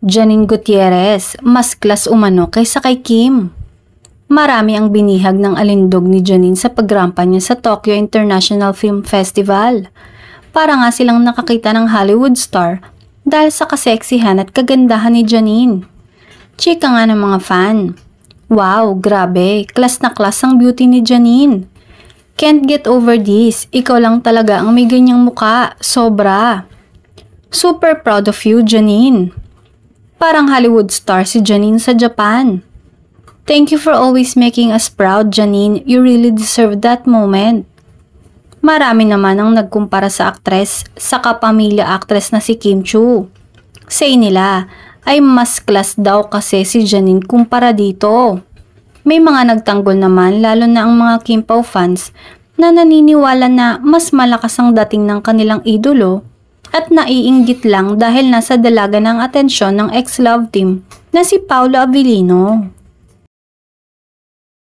Janine Gutierrez, mas class umano kaysa kay Kim. Marami ang binihag ng alindog ni Janine sa pagrampa niya sa Tokyo International Film Festival. Para nga silang nakakita ng Hollywood star dahil sa kaseksihan at kagandahan ni Janine. Chika nga ng mga fan. Wow, grabe, class na class ang beauty ni Janine. Can't get over this, ikaw lang talaga ang may ganyang muka, sobra. Super proud of you, Janine. Parang Hollywood star si Janine sa Japan. Thank you for always making us proud, Janine. You really deserve that moment. Marami naman ang nagkumpara sa aktres sa kapamilya aktres na si Kim Chiu. Say nila ay mas class daw kasi si Janine kumpara dito. May mga nagtanggol naman lalo na ang mga Kim Pao fans na naniniwala na mas malakas ang dating ng kanilang idolo at naiinggit lang dahil nasa dalaga ng atensyon ng ex-love team na si Paolo Avellino.